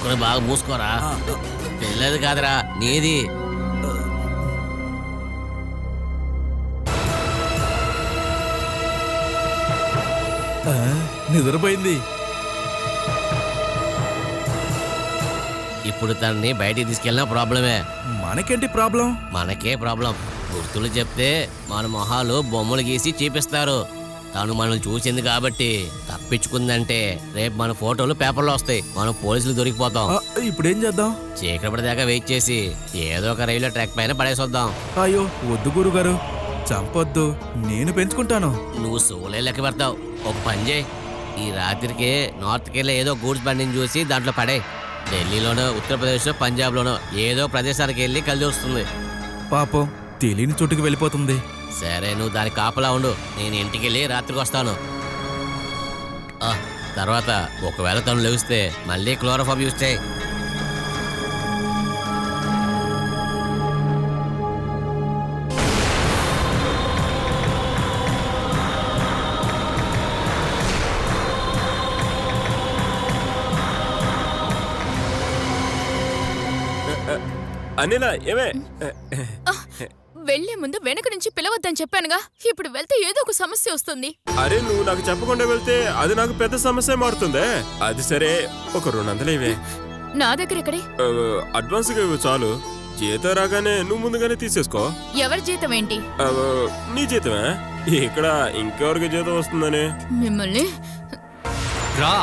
మూసుకొని బాగా మూసుకోరా. పిల్లది కాదురా నీది. నిద్రపోయింది. ఇప్పుడు తనని బయటికి తీసుకెళ్ళినా ప్రాబ్లమే. మనకేంటి ప్రాబ్లం? మనకే ప్రాబ్లం. గుర్తులు చెప్తే మన మొహాలు బొమ్మలు గీసి చూపిస్తారు. తను మనల్ని చూసింది కాబట్టి తప్పించుకుందంటే రేపు మన ఫోటోలు పేపర్లో వస్తాయి. మనం పోలీసులు దొరికిపోతాం. ఇప్పుడేం చేద్దాం? చీకటి దాకా వెయిట్ చేసి ఏదో ఒక రైల్వే ట్రాక్ పైన పడేసొద్దాం. అయ్యో వద్దు గురుగారు, చంపొద్దు, నేను పెంచుకుంటాను. నువ్వు సోలే లెక్క పెడతావు. ఒక పని చేయి, ఈ రాత్రికి నార్త్కి వెళ్ళి ఏదో గూడ్స్ బండిని చూసి దాంట్లో పడే. ఢిల్లీలోనో ఉత్తరప్రదేశ్ పంజాబ్లోనో ఏదో ప్రదేశానికి వెళ్ళి కలిసి వస్తుంది. పాపం తెలియని చోటుకి వెళ్ళిపోతుంది. సరే నువ్వు దానికి కాపలా ఉండు, నేను ఇంటికి వెళ్ళి రాత్రికి వస్తాను. తర్వాత ఒకవేళ తను లెగిస్తే మళ్ళీ క్లోరోఫామ్ యూజ్ చేయి. అనిలా ఏమే వెళ్లే ముందు వెనక నుంచి పిలవద్దని చెప్పానుగా. ఇప్పుడు వెళ్తే ఏదో ఒక సమస్య వస్తుంది. అరే నువ్వు నాకు చెప్పకుండా వెళ్తే అది నాకు పెద్ద సమస్య మారుతుందే. అది సరే, ఒక 200 ఇవే. నా దగ్గర ఎక్కడే? అడ్వాన్స్ గా ఇవ్వు చాలు. జీతం రాగానే నువ్వు ముందుగానే తీసేసుకో. ఎవరి జీతం ఏంటి? నీ జీతమే. ఇక్కడ ఇంకెవరికి జీతం వస్తుందని మిమ్మల్ని రా.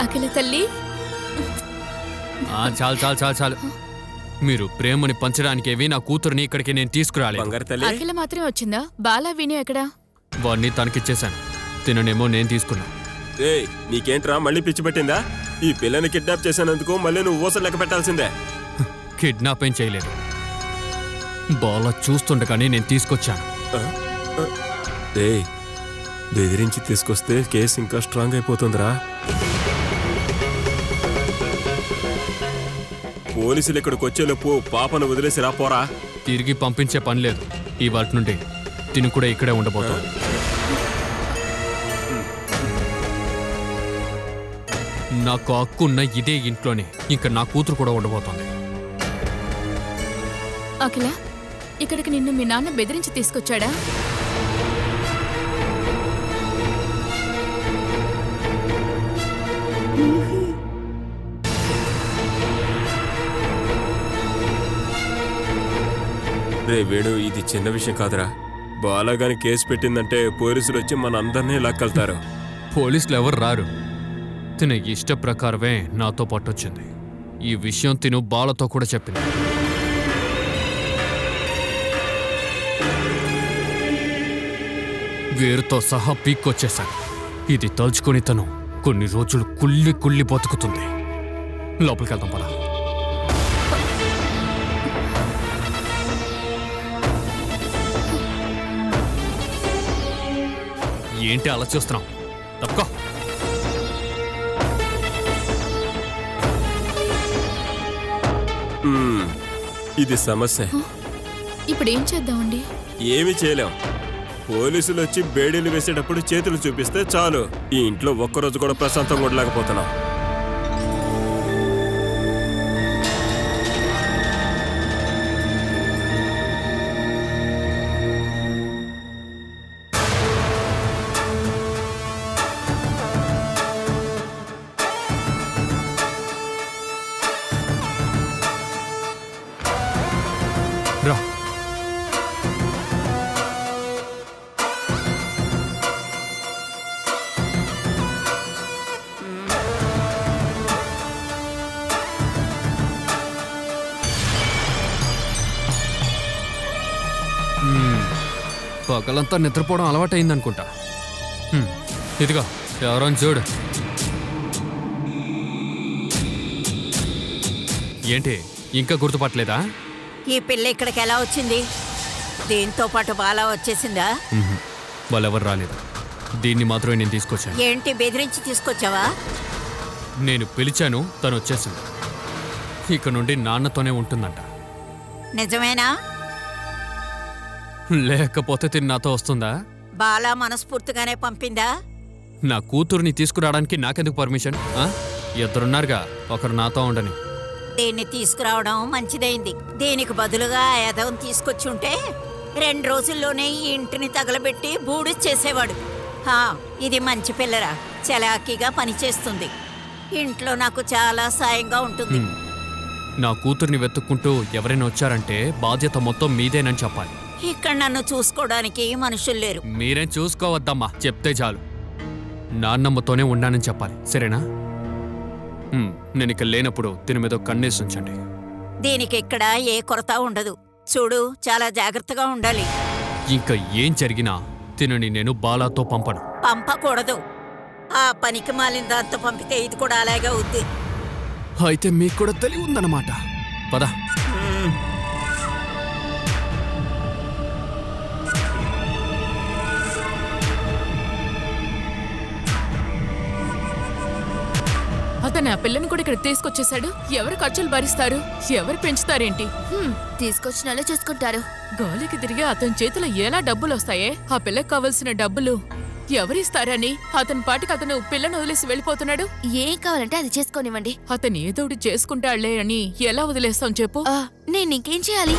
అఖిల తల్లి, చాలు చాలు చాలు చాలు. మీరు ప్రేమని పంచడానికేవి నా కూతురుని ఇక్కడికి నేను తీసుకురాలేదు. అఖిల మాత్రమే వచ్చిందా? బాలా విని ఎక్కడా? వాడిని తనకిచ్చేశాను. తిననేమో నేను తీసుకున్నా. నీకేంట్రా మళ్ళీ పిచ్చి పెట్టిందా? ఈ పిల్లని కిడ్నాప్ చేసినందుకు మళ్ళీ నువ్వు ఊసలు లెక్క పెట్టాల్సిందే. కిడ్నాప్ ఏం చేయలేదు. బాలా చూస్తుండగానే నేను తీసుకొచ్చాను. బెదిరించి తీసుకొస్తే కేసు ఇంకా స్ట్రాంగ్ అయిపోతుందిరా. పోలీసులు ఇక్కడికి వచ్చేలోపు పాపను వదిలేసి రాపోరా. తిరిగి పంపించే పని లేదు. ఈ వాటి నుండి తిని కూడా ఇక్కడే ఉండబోతాను. నాకు హక్కున్న ఇదే ఇంట్లోనే ఇంకా నా కూతురు కూడా ఉండబోతోంది. అఖిల, ఇక్కడికి నిన్ను మీ నాన్న బెదిరించి తీసుకొచ్చాడా? రే వేణు, ఇది చిన్న విషయం కాదురా. బాలాగాని కేసు పెట్టిందంటే పోలీసులు వచ్చి మన అందరినీ లాక్కెళ్తారు. పోలీసులు ఎవరు రారు. తిన ఇష్ట ప్రకారమే నాతో పాటు వచ్చింది. ఈ విషయం తిను బాలతో కూడా చెప్పింది. వేరుతో సహా పీక్కొచ్చేశాను. ఇది తలుచుకొని తను కొన్ని రోజులు కుళ్ళి కుళ్ళి బతుకుతుంది. లోపలికి వెళ్దాం పదా. ఏంటి అలా చూస్తున్నావు? తప్పుకో. ఇది సమస్య. ఇప్పుడు ఏం చేద్దామండి? ఏమి చేయలేం. పోలీసులు వచ్చి బేడీలు వేసేటప్పుడు చేతులు చూపిస్తే చాలు. ఈ ఇంట్లో ఒక్కరోజు కూడా ప్రశాంతంగా ఉండలేకపోతున్నాం. రా. పగలంతా నిద్రపోవడం అలవాటైందనుకుంటా. ఇదిగో ఎవరో చూడు. ఏంటి ఇంకా గుర్తుపట్టలేదా? ఈ పిల్ల ఇక్కడికి ఎలా వచ్చింది? దీంతో పాటు బాలా వచ్చేసిందా? వాళ్ళెవరు రాలేదు. దీన్ని మాత్రమే నేను తీసుకొచ్చాను. ఏంటి బెదిరించి తీసుకొచ్చావా? నేను పిలిచాను, తను వచ్చేసింది. ఇక నుండి నాన్నతోనే ఉంటుందంట. నిజమేనా? లేకపోతే తిని నాతో వస్తుందా? బాలా మనస్ఫూర్తిగానే పంపిందా? నా కూతుర్ని తీసుకురావడానికి నాకెందుకు పర్మిషన్? ఇద్దరున్నారుగా, ఒకరు నాతో ఉండని. దీన్ని తీసుకురావడం మంచిదైంది. దీనికి బదులుగా యదవం తీసుకొచ్చి ఉంటే 2 రోజుల్లోనే ఈ ఇంటిని తగలబెట్టి బూడి చేసేవాడు. ఇది మంచి పిల్లరా, చలాకీగా పనిచేస్తుంది. ఇంట్లో నాకు చాలా సాయంగా ఉంటుంది. నా కూతుర్ని వెతుక్కుంటూ ఎవరైనా వచ్చారంటే బాధ్యత మొత్తం మీదేనని చెప్పాలి. ఇక్కడ నన్ను చూసుకోవడానికి మనుషులు లేరు. మీరేం చూసుకోవద్దమ్మా, చెప్తే చాలు. నాన్నమ్మతోనే ఉన్నానని చెప్పాలి, సరేనా? నేను ఇక్కడ లేనప్పుడు దీని మీద కన్నేసి ఉంచండి. దీనికి ఇక్కడ ఏ కొరత ఉండదు. చూడు, చాలా జాగ్రత్తగా ఉండాలి. ఇంకా ఏం జరిగినా తినని నేను బాలాతో పంపను. పంపకూడదు. ఆ పనికి మాలిన దాంతో పంపితే ఇది కూడా అలాగే అవుద్ది. అయితే మీకు కూడా తెలివి ఉందన్నమాట. పద. అతను ఆ పిల్లని కూడా ఇక్కడ తీసుకొచ్చేసాడు. ఎవరు ఖర్చులు భరిస్తారు? ఎవరు పెంచుతారేంటి? తీసుకొచ్చిన వాళ్ళే చూసుకుంటారు. గాలికి తిరిగి అతని చేతిలో ఎలా డబ్బులు వస్తాయే? ఆ పిల్లకి కావలసిన డబ్బులు ఎవరిస్తారని అతని పాటికి అతను పిల్లను వదిలేసి వెళ్ళిపోతున్నాడు. ఏం కావాలంటే అది చేసుకోనివ్వండి. అతను ఏదోటి చేసుకుంటాడులే అని ఎలా వదిలేస్తాం చెప్పు? నేను ఇంకేం చేయాలి?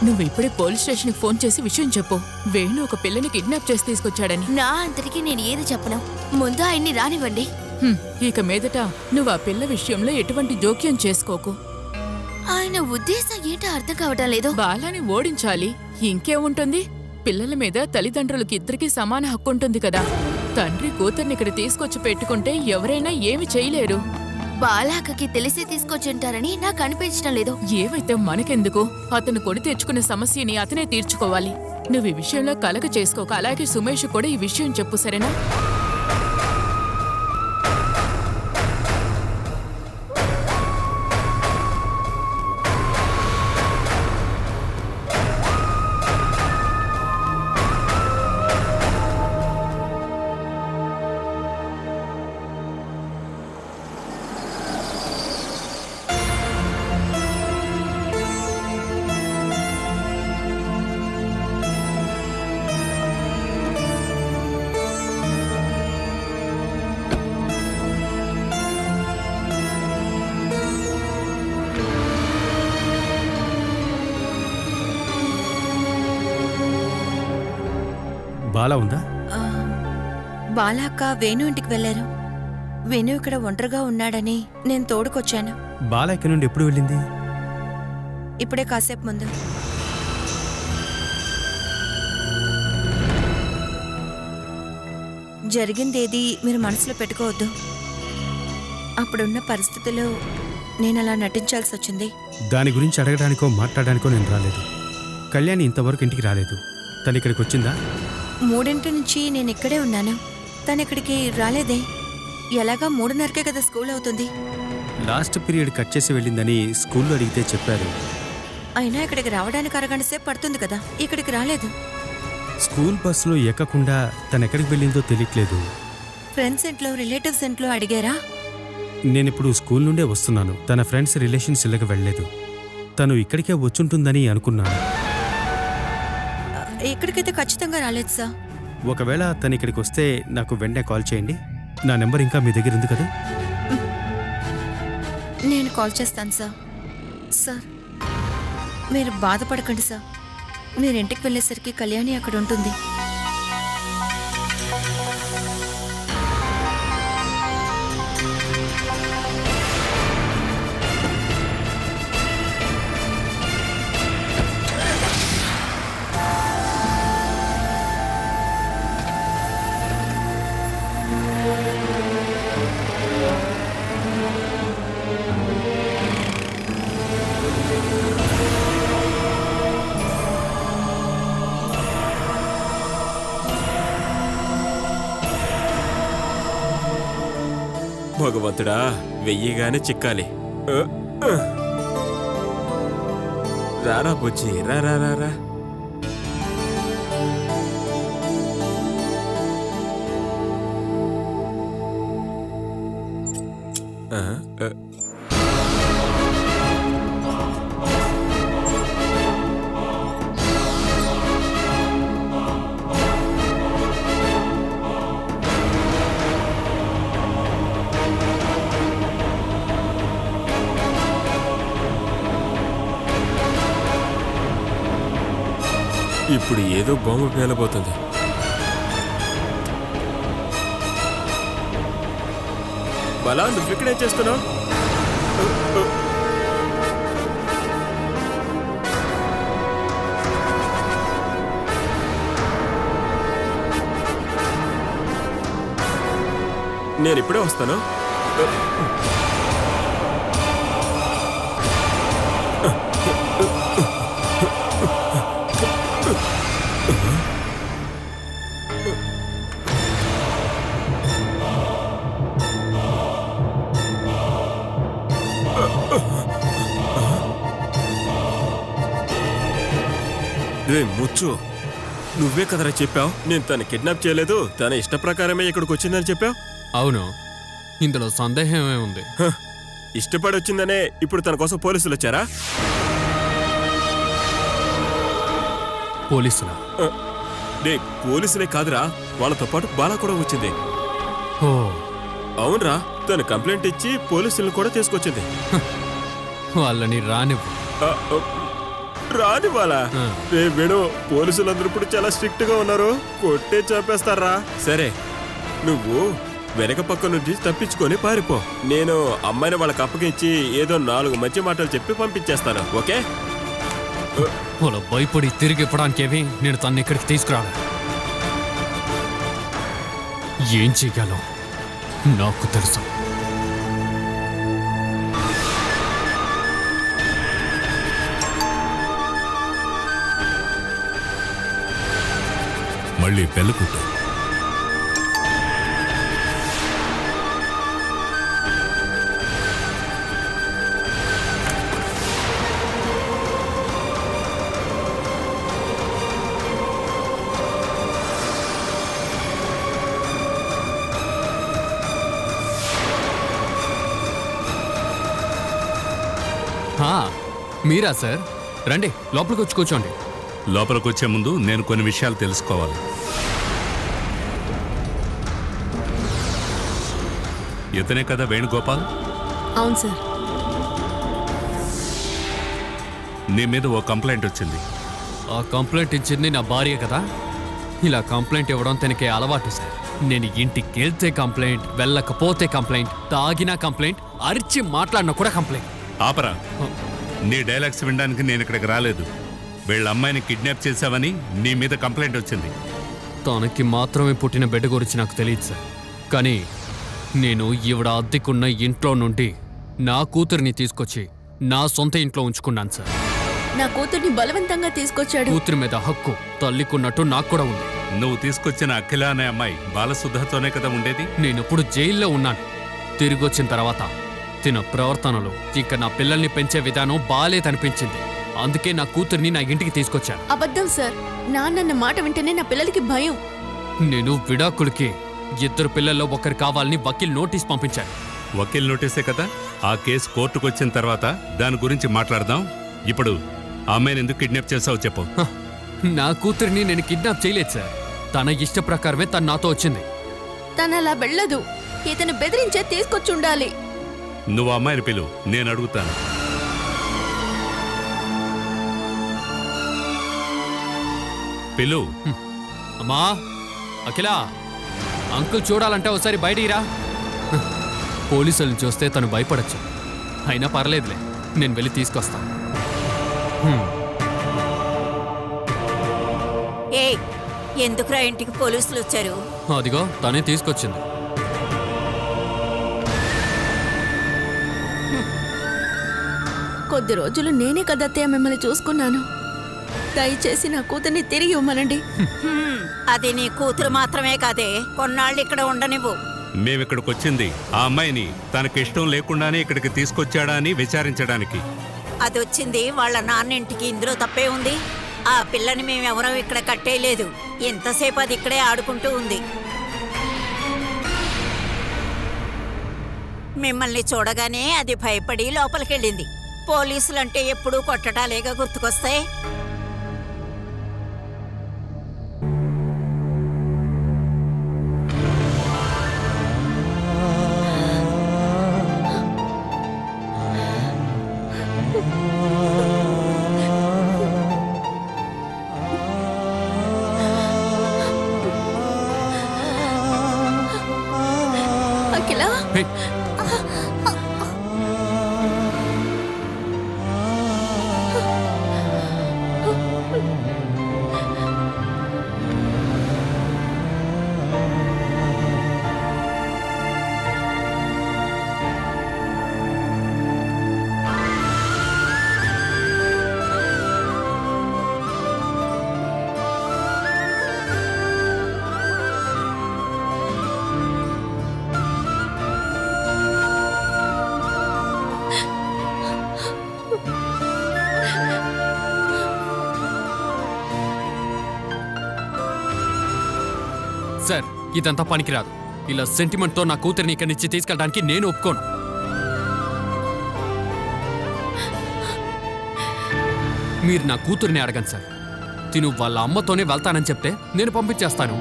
నువ్వు ఇప్పుడే పోలీస్ స్టేషన్కి ఫోన్ చేసి విషయం చెప్పు. వేణు ఒక పిల్లని కిడ్నాప్ చేసి తీసుకొచ్చాడని. నా అంతటికి నేను ఏది చెప్పను. ముందు ఆయన్ని రానివ్వండి. ఇక మీదట నువ్వు ఆ పిల్ల విషయంలో ఎటువంటి జోక్యం చేసుకోకు. ఆయన ఉద్దేశం ఏంటో అర్థం కావటం లేదు. బాలాని ఓడించాలి, ఇంకేముంటుంది? పిల్లల మీద తల్లిదండ్రులకి ఇద్దరికీ సమాన హక్కు ఉంటుంది కదా. తండ్రి కూతుర్ని ఇక్కడ తీసుకొచ్చి పెట్టుకుంటే ఎవరైనా ఏమి చేయలేరు. బాలాకకి తెలిసి తీసుకొచ్చింటారని నాకు అనిపించడం లేదు. ఏవైతే మనకెందుకు? అతను కొని తెచ్చుకున్న సమస్యని అతనే తీర్చుకోవాలి. నువ్వు ఈ విషయంలో కలగ చేసుకోక. అలాగే సుమేష్ కూడా ఈ విషయం చెప్పు, సరేనా? బాలా ఉందా? బాలాక్క వేణు ఇంటికి వెళ్లారు. వేణు ఇక్కడ ఒంటరిగా ఉన్నాడని నేను తోడుకొచ్చాను. బాలా ఇక్కడి నుండి ఎప్పుడు వెళ్ళింది? ఇప్పుడే కాసేపు ముందు. జరిగిందేది మీరు మనసులో పెట్టుకోవద్దు. అప్పుడున్న పరిస్థితుల్లో నేను అలా నటించాల్సి వచ్చింది. దాని గురించి అడగడానికో మాట్లాడడానికో నేను రాలేదు. కళ్యాణి ఇంతవరకు ఇంటికి రాలేదు. తను ఇక్కడికి వచ్చిందా? 3 నుంచి నేను ఇక్కడే ఉన్నాను. తను ఇక్కడికి రాలేదే. ఎలాగా 3:30కే కదా స్కూల్ అవుతుంది. లాస్ట్ పీరియడ్ కట్ చేసి వెళ్ళిందని స్కూల్లో అడిగితే చెప్పారు. అయినా ఇక్కడికి రావడానికి అరగంట సేపు పడుతుంది కదా. ఇక్కడికి రాలేదు. స్కూల్ బస్సులో ఎక్కకుండా తను ఎక్కడికి వెళ్ళిందో తెలియట్లేదు. ఫ్రెండ్స్ ఇంట్లో, రిలేటివ్స్ ఇంట్లో అడిగారా? నేనిప్పుడు స్కూల్ నుండే వస్తున్నాను. తన ఫ్రెండ్స్ రిలేషన్స్ ఇళ్ళకి వెళ్ళలేదు. తను ఇక్కడికే వచ్చుంటుందని అనుకున్నాను. ఇక్కడికైతే ఖచ్చితంగా రాలేదు సార్. ఒకవేళ తను ఇక్కడికి వస్తే నాకు వెంటనే కాల్ చేయండి. నా నెంబర్ ఇంకా మీ దగ్గర ఉంది కదా? నేను కాల్ చేస్తాను సార్. సార్, మీరు బాధపడకండి సార్. మీరు ఇంటికి వెళ్ళేసరికి కళ్యాణి అక్కడ ఉంటుంది. భగవంతుడా, వెయ్యిగానే చిక్కాలి. రారా బుజ్జి, రా రా రా రా. ఇప్పుడు ఏదో బొమ్మ పేలబోతుంది. బలా నువ్వు ఇక్కడేం చేస్తున్నావు? నేను ఇప్పుడే వస్తాను. ముచ్చు, నువ్వే కదరా చెప్పావు నేను తను కిడ్నాప్ చేయలేదు, తన ఇష్ట ప్రకారమే ఇక్కడికి వచ్చిందని చెప్పావు. అవును, ఇందులో సందేహమే ఉంది. ఇష్టపడి వచ్చిందనే ఇప్పుడు తన కోసం పోలీసులు వచ్చారా? పోలీసులా? పోలీసులే కాదురా, వాళ్ళతో పాటు బాలా కూడా వచ్చింది. ఓ అవునరా, తను కంప్లైంట్ ఇచ్చి పోలీసులను కూడా తీసుకొచ్చింది. వాళ్ళని రానివ్వు. రాని వాళ్ళ వేణు, పోలీసులందరూ ఇప్పుడు చాలా స్ట్రిక్ట్ గా ఉన్నారు, కొట్టే చంపేస్తారా. సరే, నువ్వు వెనక పక్క నుంచి తప్పించుకొని పారిపో. నేను అమ్మాయిని వాళ్ళకి అప్పగించి ఏదో 4 మంచి మాటలు చెప్పి పంపించేస్తాను. ఓకే? వాళ్ళ భయపడి తిరిగి ఇవ్వడానికేవి నేను తన్ని ఇక్కడికి తీసుకురాను. ఏం చెయ్యాలో నాకు తెలుసు. మళ్ళీ పెళ్ళుకుంటా. మీరా సార్? రండి, లోపలికి వచ్చి కూర్చోండి. లోపలికి వచ్చే ముందు నేను కొన్ని విషయాలు తెలుసుకోవాలి. ఇతనే కదా వేణుగోపాల్? అవును సార్. నీ మీద ఓ కంప్లైంట్ వచ్చింది. ఆ కంప్లైంట్ ఇచ్చింది నా భార్య కదా. ఇలా కంప్లైంట్ ఇవ్వడం తనకే అలవాటు సార్. నేను ఇంటికి వెళ్తే కంప్లైంట్, వెళ్ళకపోతే కంప్లైంట్, తాగినా కంప్లైంట్, అరిచి మాట్లాడినా కూడా కంప్లైంట్. ఆపరా, నీ డైలాగ్స్ వినడానికి నేను ఇక్కడికి రాలేదు. వీళ్ళ అమ్మాయిని కిడ్నాప్ చేశావని నీ మీద కంప్లైంట్ వచ్చింది. తనకి మాత్రమే పుట్టిన బిడ్డ గురించి నాకు తెలియదు సార్. కానీ నేను ఈవిడ అద్దెకున్న ఇంట్లో నుండి నా కూతురిని తీసుకొచ్చి నా సొంత ఇంట్లో ఉంచుకున్నాను సార్. నా కూతుర్ని బలవంతంగా తీసుకొచ్చాడు. కూతురి మీద హక్కు తల్లికున్నట్టు నాకు కూడా ఉంది. నువ్వు తీసుకొచ్చిన అఖిల అనే అమ్మాయి బాలసుద్ధతోనే కదా ఉండేది. నేనప్పుడు జైల్లో ఉన్నాను. తిరిగి వచ్చిన తర్వాత తిన ప్రవర్తనలు, ఇక నా పిల్లల్ని పెంచే విధానం బాలేదనిపించింది. అందుకే నా కూతుర్ని నా ఇంటికి తీసుకొచ్చాను. అబద్ధం సార్. నాన్న మాట వింటేనే నా పిల్లలకి భయం. నేను విడాకులకి 2 పిల్లల్లో ఒకరు కావాలని వకీల్ నోటీస్ పంపించాను. వకీల్ నోటీసే కదా. ఆ కేసు కోర్టుకు వచ్చిన తర్వాత దాని గురించి మాట్లాడదాం. ఇప్పుడు ఆ అమ్మాయిని ఎందుకు కిడ్నాప్ చేసావు చెప్పు. నా కూతురిని నేను కిడ్నాప్ చేయలేదు సార్. తన ఇష్ట ప్రకారమే తను నాతో వచ్చింది. తను అలా వెళ్ళదు. ఇతను బెదిరించే తీసుకొచ్చి ఉండాలి. నువ్వు అమ్మాయిని పిలువు, నేను అడుగుతాను. పిలువు. అమ్మా అఖిల, అంకుల్ చూడాలంటే ఒకసారి బయటిరా. పోలీసులను చూస్తే తను భయపడచ్చు. అయినా పర్లేదులే, నేను వెళ్ళి తీసుకొస్తాను. ఎందుకురా ఇంటికి పోలీసులు వచ్చారు? అదిగో తనే తీసుకొచ్చింది. కొద్ది రోజులు నేనే కదత్తయ్య మిమ్మల్ని చూసుకున్నాను. దయచేసి నా కూతుర్ని తిరిగి ఇవ్వమనండి. అది నీ కూతురు మాత్రమే కాదే, కొన్నాళ్ళు ఇక్కడ ఉండనివ్వు. మేమిక్కడికి వచ్చింది ఆ అమ్మాయిని తనకి ఇష్టం లేకుండానే ఇక్కడికి తీసుకొచ్చాడా అని విచారించడానికి. అది వచ్చింది వాళ్ళ నాన్నింటికి. ఇందులో తప్పే ఉంది? ఆ పిల్లని మేమెవరూ ఇక్కడ కట్టేయలేదు. ఎంతసేపు అది ఇక్కడే ఆడుకుంటూ ఉంది. మిమ్మల్ని చూడగానే అది భయపడి లోపలికెళ్ళింది. పోలీసులంటే ఎప్పుడూ కొట్టడాలేగా గుర్తుకొస్తాయి. సార్ ఇదంతా పనికిరాదు. ఇలా సెంటిమెంట్తో నా కూతురిని ఇక్కడి నుంచి తీసుకెళ్ళడానికి నేను ఒప్పుకోను. మీరు నా కూతురిని అడగండి సార్. తిను వాళ్ళ అమ్మతోనే వెళ్తానని చెప్తే నేను పంపించేస్తాను.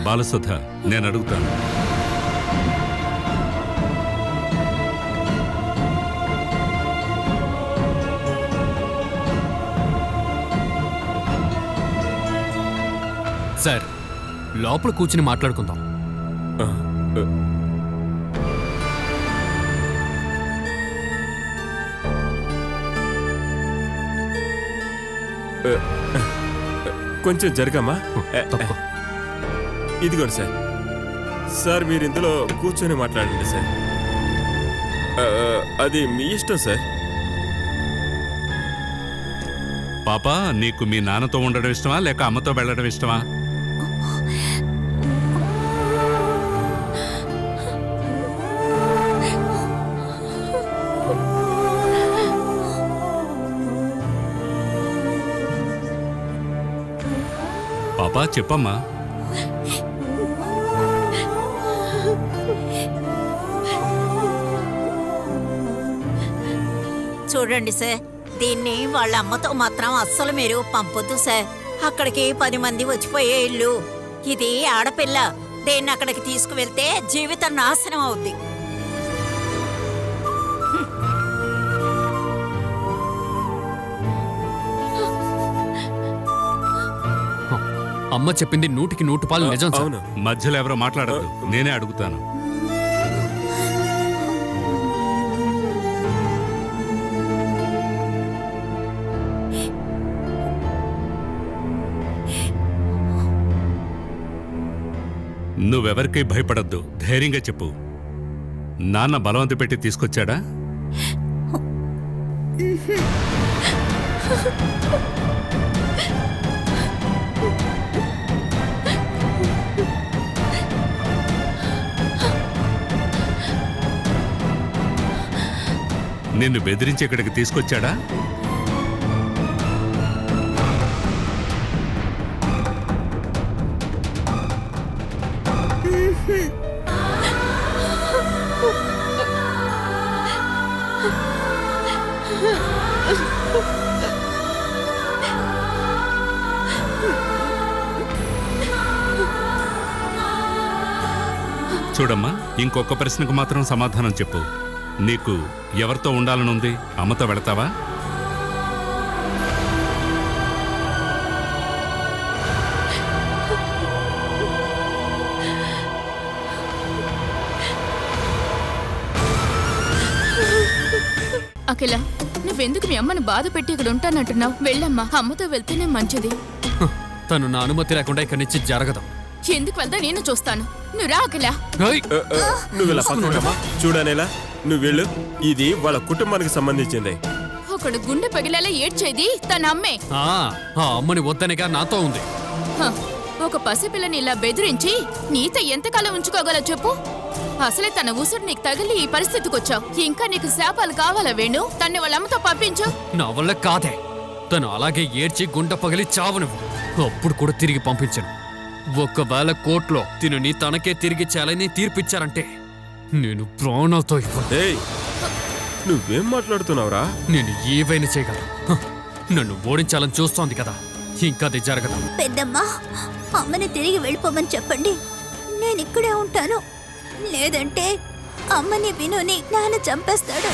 బాలసుధ, నేను అడుగుతాను. సార్ లోపల కూర్చుని మాట్లాడుకుందాం. కొంచెం జరగమ్మా. ఇదిగోండి సార్. సార్ మీరు ఇందులో కూర్చొని మాట్లాడండి సార్. అది మీ ఇష్టం సార్. పాప, నీకు మీ నాన్నతో ఉండడం ఇష్టమా లేక అమ్మతో వెళ్ళడం ఇష్టమా? పాపా చెప్పమ్మా. చూడండి సార్, దీన్ని వాళ్ళ అమ్మతో మాత్రం అస్సలు మీరు పంపొద్దు సార్. అక్కడికి 10 మంది వచ్చిపోయే ఇల్లు. ఇది ఆడపిల్ల. దీన్ని అక్కడికి తీసుకువెళ్తే జీవితం నాశనం అవుద్ది. అమ్మ చెప్పింది 100కి 100 పాలు నిజం సార్. మధ్యలో ఎవరో మాట్లాడద్దు, నేనే అడుగుతాను. నువ్వెవరికి భయపడద్దు, ధైర్యంగా చెప్పు. నాన్న బలవంత పెట్టి తీసుకొచ్చాడా? నిన్ను బెదిరించి ఇక్కడికి తీసుకొచ్చాడా? చూడమ్మా, ఇంకొక ప్రశ్నకు మాత్రం సమాధానం చెప్పు. నీకు ఎవరితో ఉండాలనుంది? అమ్మతో వెళతావా? అఖిల, నువ్వెందుకు మీ అమ్మను బాధ పెట్టి ఇక్కడ ఉంటానంటున్నావు? వెళ్ళమ్మా, అమ్మతో వెళ్తేనే మంచిది. తను నా అనుమతి లేకుండా ఇక్కడి నుంచి జరగదు. ఎందుకు వెళ్తా నేను చూస్తాను. నువ్వు రా అఖిల. నువ్వు ఇలా పక్కనమ్మా. చూడనేలా నువ్వు వెళ్ళు. ఇది వాళ్ళ కుటుంబానికి సంబంధించింది. ఒకడు గుండె పగిలేలా ఏడ్చేది తన అమ్మే. ఆ అమ్మని వద్దనిగా నాతో ఉంది. ఒక పసిపిల్లని ఇలా బెదిరించి నీతో ఎంతకాలం ఉంచుకోగల చెప్పు? అసలే తన ఉసురు నీకు తగిలి ఈ పరిస్థితికి వచ్చావు. ఇంకా నీకు శాపాలు కావాలా వేణు? తన్ని వాళ్ళ అమ్మతో పంపించు. నా వల్ల కాదే. తను అలాగే ఏడ్చి గుండె పగిలి చావునువు. అప్పుడు కూడా తిరిగి పంపించను. ఒకవేళ కోర్టులో తినని తనకే తిరిగి చేయాలని తీర్పిచ్చారంటే నేను ప్రాణాలతో ఇవ్వను. నువ్వేం మాట్లాడుతున్నావురా? నేను ఏవైనా చేయగలను. నన్ను ఓడించాలని చూస్తోంది కదా, ఇంకా అది జరగదు. పెద్దమ్మా, అమ్మని తిరిగి వెళ్ళిపోమని చెప్పండి. నేను ఇక్కడే ఉంటాను. లేదంటే అమ్మని వినుని నాన్న చంపేస్తాడు.